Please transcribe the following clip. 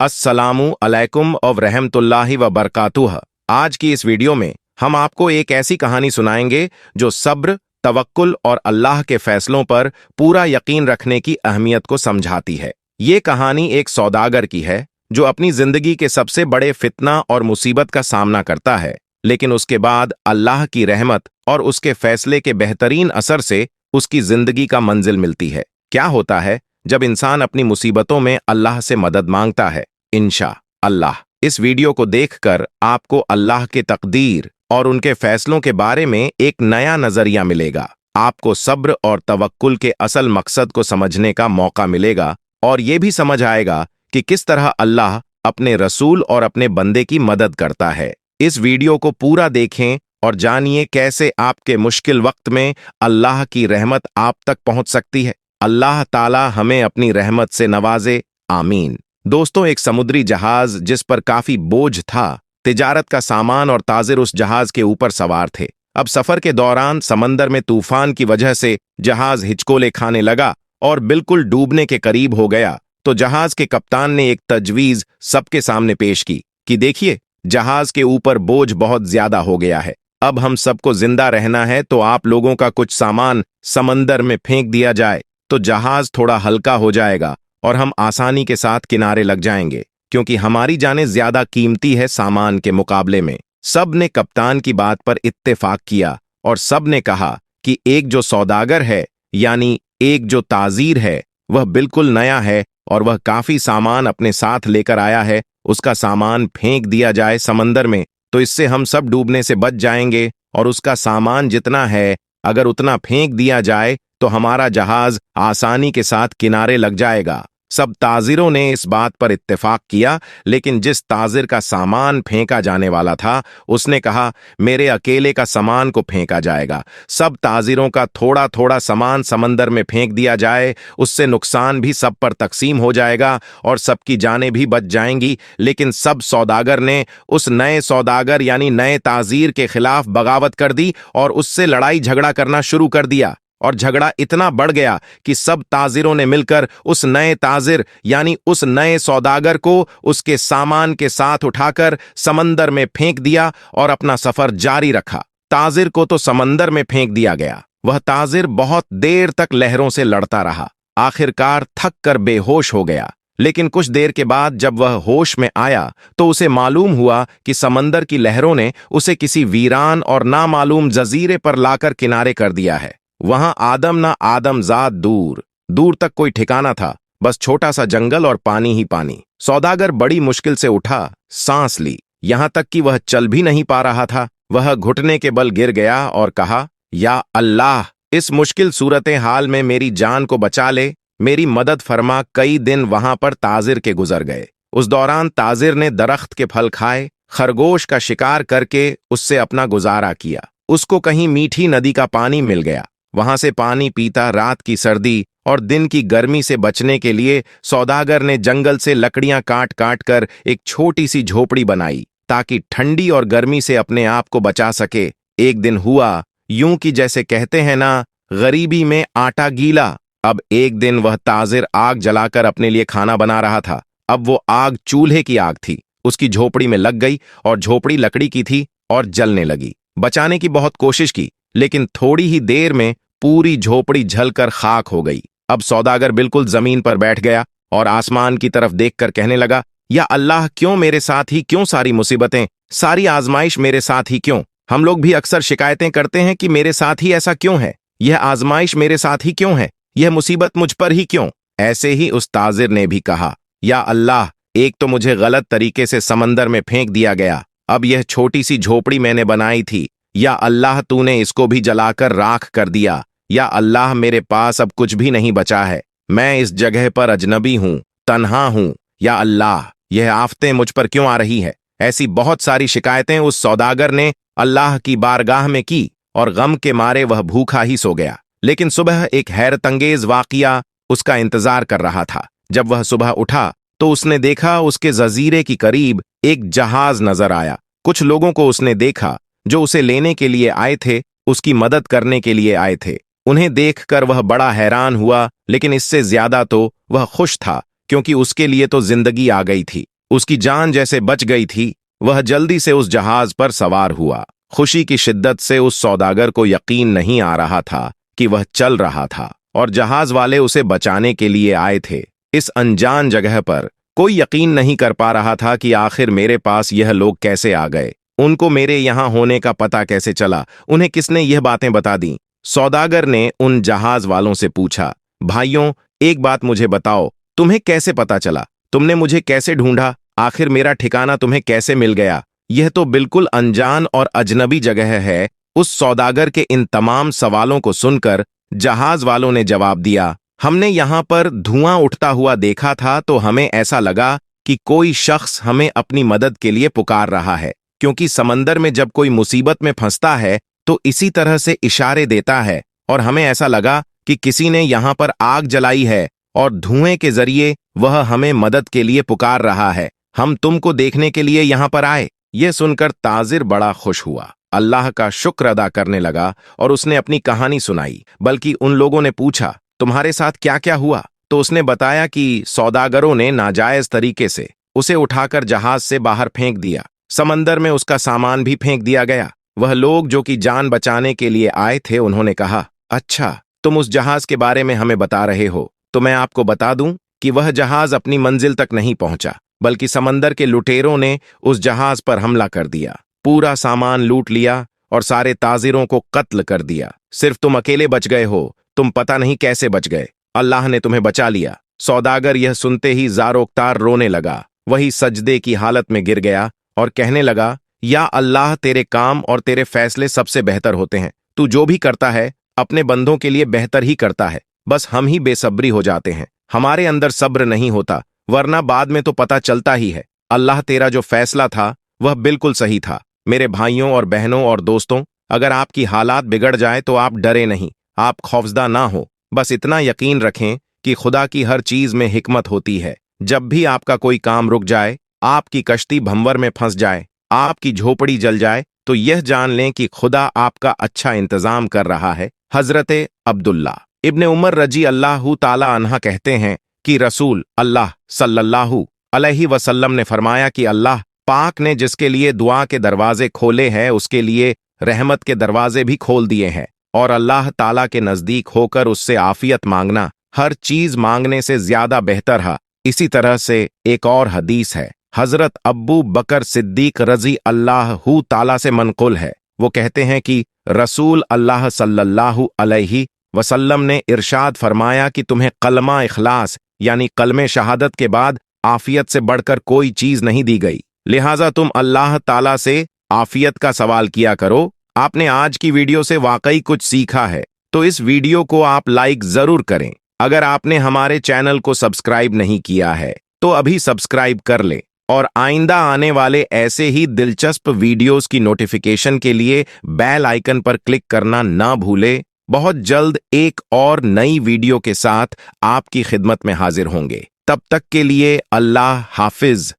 अस्सलामु अलैकुम और रहमतुल्लाहि व बरकातुह। आज की इस वीडियो में हम आपको एक ऐसी कहानी सुनाएंगे जो सब्र, तवक्कुल और अल्लाह के फैसलों पर पूरा यकीन रखने की अहमियत को समझाती है। ये कहानी एक सौदागर की है जो अपनी जिंदगी के सबसे बड़े फितना और मुसीबत का सामना करता है, लेकिन उसके बाद अल्लाह की रहमत और उसके फैसले के बेहतरीन असर से उसकी जिंदगी का मंजिल मिलती है। क्या होता है जब इंसान अपनी मुसीबतों में अल्लाह से मदद मांगता है? इंशा अल्लाह इस वीडियो को देखकर आपको अल्लाह के तकदीर और उनके फैसलों के बारे में एक नया नजरिया मिलेगा। आपको सब्र और तवक्कुल के असल मकसद को समझने का मौका मिलेगा और ये भी समझ आएगा कि किस तरह अल्लाह अपने रसूल और अपने बंदे की मदद करता है। इस वीडियो को पूरा देखें और जानिए कैसे आपके मुश्किल वक्त में अल्लाह की रहमत आप तक पहुंच सकती है। अल्लाह ताला हमें अपनी रहमत से नवाजे, आमीन। दोस्तों, एक समुद्री जहाज जिस पर काफी बोझ था, तिजारत का सामान और ताजिर उस जहाज के ऊपर सवार थे। अब सफर के दौरान समंदर में तूफान की वजह से जहाज हिचकोले खाने लगा और बिल्कुल डूबने के करीब हो गया। तो जहाज के कप्तान ने एक तजवीज सबके सामने पेश की कि देखिए, जहाज के ऊपर बोझ बहुत ज्यादा हो गया है। अब हम सबको जिंदा रहना है तो आप लोगों का कुछ सामान समंदर में फेंक दिया जाए तो जहाज थोड़ा हल्का हो जाएगा और हम आसानी के साथ किनारे लग जाएंगे, क्योंकि हमारी जानें ज्यादा कीमती है सामान के मुकाबले में। सब ने कप्तान की बात पर इत्तेफाक किया और सब ने कहा कि एक जो सौदागर है, यानी एक जो ताजीर है, वह बिल्कुल नया है और वह काफी सामान अपने साथ लेकर आया है। उसका सामान फेंक दिया जाए समंदर में तो इससे हम सब डूबने से बच जाएंगे, और उसका सामान जितना है अगर उतना फेंक दिया जाए तो हमारा जहाज आसानी के साथ किनारे लग जाएगा। सब ताजिरों ने इस बात पर इत्तेफाक किया, लेकिन जिस ताजिर का सामान फेंका जाने वाला था उसने कहा, मेरे अकेले का सामान को फेंका जाएगा। सब ताजिरों का थोड़ा थोड़ा सामान समंदर में फेंक दिया जाए, उससे नुकसान भी सब पर तकसीम हो जाएगा और सबकी जानें भी बच जाएंगी। लेकिन सब सौदागर ने उस नए सौदागर यानी नए ताजीर के खिलाफ बगावत कर दी और उससे लड़ाई झगड़ा करना शुरू कर दिया। और झगड़ा इतना बढ़ गया कि सब ताजिरों ने मिलकर उस नए ताजिर यानी उस नए सौदागर को उसके सामान के साथ उठाकर समंदर में फेंक दिया और अपना सफर जारी रखा। ताजिर को तो समंदर में फेंक दिया गया। वह ताजिर बहुत देर तक लहरों से लड़ता रहा। आखिरकार थक कर बेहोश हो गया। लेकिन कुछ देर के बाद जब वह होश में आया तो उसे मालूम हुआ कि समंदर की लहरों ने उसे किसी वीरान और नामालूम जजीरे पर लाकर किनारे कर दिया है। वहां आदम ना आदमजाद दूर दूर तक कोई ठिकाना था, बस छोटा सा जंगल और पानी ही पानी। सौदागर बड़ी मुश्किल से उठा, सांस ली, यहां तक कि वह चल भी नहीं पा रहा था। वह घुटने के बल गिर गया और कहा, या अल्लाह, इस मुश्किल सूरत हाल में मेरी जान को बचा ले, मेरी मदद फरमा। कई दिन वहां पर ताजिर के गुजर गए। उस दौरान ताजिर ने दरख्त के फल खाए, खरगोश का शिकार करके उससे अपना गुजारा किया। उसको कहीं मीठी नदी का पानी मिल गया, वहां से पानी पीता रात की सर्दी और दिन की गर्मी से बचने के लिए सौदागर ने जंगल से लकड़ियां काट काट कर एक छोटी सी झोपड़ी बनाई ताकि ठंडी और गर्मी से अपने आप को बचा सके। एक दिन हुआ यूं कि जैसे कहते हैं ना, गरीबी में आटा गीला। अब एक दिन वह ताजिर आग जलाकर अपने लिए खाना बना रहा था। अब वो आग चूल्हे की आग थी, उसकी झोपड़ी में लग गई और झोपड़ी लकड़ी की थी और जलने लगी। बचाने की बहुत कोशिश की, लेकिन थोड़ी ही देर में पूरी झोपड़ी जलकर खाक हो गई। अब सौदागर बिल्कुल जमीन पर बैठ गया और आसमान की तरफ देखकर कहने लगा, या अल्लाह, क्यों मेरे साथ ही क्यों सारी मुसीबतें, सारी आजमाइश मेरे साथ ही क्यों? हम लोग भी अक्सर शिकायतें करते हैं कि मेरे साथ ही ऐसा क्यों है, यह आजमाइश मेरे साथ ही क्यों है, यह मुसीबत मुझ पर ही क्यों? ऐसे ही उस ताजिर ने भी कहा, या अल्लाह, एक तो मुझे गलत तरीके से समंदर में फेंक दिया गया, अब यह छोटी सी झोपड़ी मैंने बनाई थी, या अल्लाह, तूने इसको भी जलाकर राख कर दिया। या अल्लाह, मेरे पास अब कुछ भी नहीं बचा है, मैं इस जगह पर अजनबी हूं, तन्हा हूं। या अल्लाह, यह आफतें मुझ पर क्यों आ रही है? ऐसी बहुत सारी शिकायतें उस सौदागर ने अल्लाह की बारगाह में की और गम के मारे वह भूखा ही सो गया। लेकिन सुबह एक हैरतंगेज वाकया उसका इंतजार कर रहा था। जब वह सुबह उठा तो उसने देखा उसके जजीरे के करीब एक जहाज नजर आया। कुछ लोगों को उसने देखा जो उसे लेने के लिए आए थे, उसकी मदद करने के लिए आए थे। उन्हें देखकर वह बड़ा हैरान हुआ, लेकिन इससे ज्यादा तो वह खुश था, क्योंकि उसके लिए तो जिंदगी आ गई थी, उसकी जान जैसे बच गई थी। वह जल्दी से उस जहाज पर सवार हुआ। खुशी की शिद्दत से उस सौदागर को यकीन नहीं आ रहा था कि वह चल रहा था और जहाज वाले उसे बचाने के लिए आए थे। इस अनजान जगह पर कोई यकीन नहीं कर पा रहा था कि आखिर मेरे पास यह लोग कैसे आ गए, उनको मेरे यहां होने का पता कैसे चला, उन्हें किसने यह बातें बता दी। सौदागर ने उन जहाज वालों से पूछा, भाइयों, एक बात मुझे बताओ, तुम्हें कैसे पता चला? तुमने मुझे कैसे ढूंढा? आखिर मेरा ठिकाना तुम्हें कैसे मिल गया? यह तो बिल्कुल अनजान और अजनबी जगह है। उस सौदागर के इन तमाम सवालों को सुनकर जहाज वालों ने जवाब दिया, हमने यहां पर धुआं उठता हुआ देखा था तो हमें ऐसा लगा कि कोई शख्स हमें अपनी मदद के लिए पुकार रहा है, क्योंकि समंदर में जब कोई मुसीबत में फंसता है तो इसी तरह से इशारे देता है, और हमें ऐसा लगा कि किसी ने यहां पर आग जलाई है और धुएं के जरिए वह हमें मदद के लिए पुकार रहा है। हम तुमको देखने के लिए यहां पर आए। यह सुनकर ताजिर बड़ा खुश हुआ, अल्लाह का शुक्र अदा करने लगा और उसने अपनी कहानी सुनाई। बल्कि उन लोगों ने पूछा, तुम्हारे साथ क्या क्या हुआ? तो उसने बताया कि सौदागरों ने नाजायज तरीके से उसे उठाकर जहाज से बाहर फेंक दिया। समंदर में उसका सामान भी फेंक दिया गया। वह लोग जो कि जान बचाने के लिए आए थे, उन्होंने कहा, अच्छा, तुम उस जहाज के बारे में हमें बता रहे हो, तो मैं आपको बता दूं कि वह जहाज अपनी मंजिल तक नहीं पहुंचा, बल्कि समंदर के लुटेरों ने उस जहाज पर हमला कर दिया, पूरा सामान लूट लिया और सारे ताजिरों को कत्ल कर दिया। सिर्फ तुम अकेले बच गए हो। तुम पता नहीं कैसे बच गए, अल्लाह ने तुम्हें बचा लिया। सौदागर यह सुनते ही ज़ारोक्तार रोने लगा। वही सजदे की हालत में गिर गया और कहने लगा, या अल्लाह, तेरे काम और तेरे फैसले सबसे बेहतर होते हैं। तू जो भी करता है अपने बंदों के लिए बेहतर ही करता है। बस हम ही बेसब्री हो जाते हैं, हमारे अंदर सब्र नहीं होता, वरना बाद में तो पता चलता ही है। अल्लाह, तेरा जो फैसला था वह बिल्कुल सही था। मेरे भाइयों और बहनों और दोस्तों, अगर आपकी हालात बिगड़ जाए तो आप डरे नहीं, आप खौफजदा ना हो। बस इतना यकीन रखें कि खुदा की हर चीज में हिकमत होती है। जब भी आपका कोई काम रुक जाए, आपकी कश्ती भंवर में फंस जाए, आपकी झोपड़ी जल जाए, तो यह जान लें कि खुदा आपका अच्छा इंतजाम कर रहा है। हजरत अब्दुल्ला इब्ने उमर रजी अल्लाह ताला अन्हा कहते हैं कि रसूल अल्लाह सल्लल्लाहु अलैहि वसल्लम ने फरमाया कि अल्लाह पाक ने जिसके लिए दुआ के दरवाजे खोले हैं, उसके लिए रहमत के दरवाजे भी खोल दिए हैं, और अल्लाह ताला के नजदीक होकर उससे आफियत मांगना हर चीज मांगने से ज्यादा बेहतर है। इसी तरह से एक और हदीस है, हजरत अब्बू बकर सिद्दीक रजी अल्लाहु ताला से मनकुल है। वो कहते हैं कि रसूल अल्लाह सल्लल्लाहु अलैहि वसल्लम ने इरशाद फरमाया कि तुम्हें कलमा इखलास यानी कलमे शहादत के बाद आफियत से बढ़कर कोई चीज नहीं दी गई, लिहाजा तुम अल्लाह ताला से आफियत का सवाल किया करो। आपने आज की वीडियो से वाकई कुछ सीखा है तो इस वीडियो को आप लाइक जरूर करें। अगर आपने हमारे चैनल को सब्सक्राइब नहीं किया है तो अभी सब्सक्राइब कर लें, और आइंदा आने वाले ऐसे ही दिलचस्प वीडियोस की नोटिफिकेशन के लिए बेल आइकन पर क्लिक करना ना भूले। बहुत जल्द एक और नई वीडियो के साथ आपकी खिदमत में हाजिर होंगे। तब तक के लिए अल्लाह हाफिज।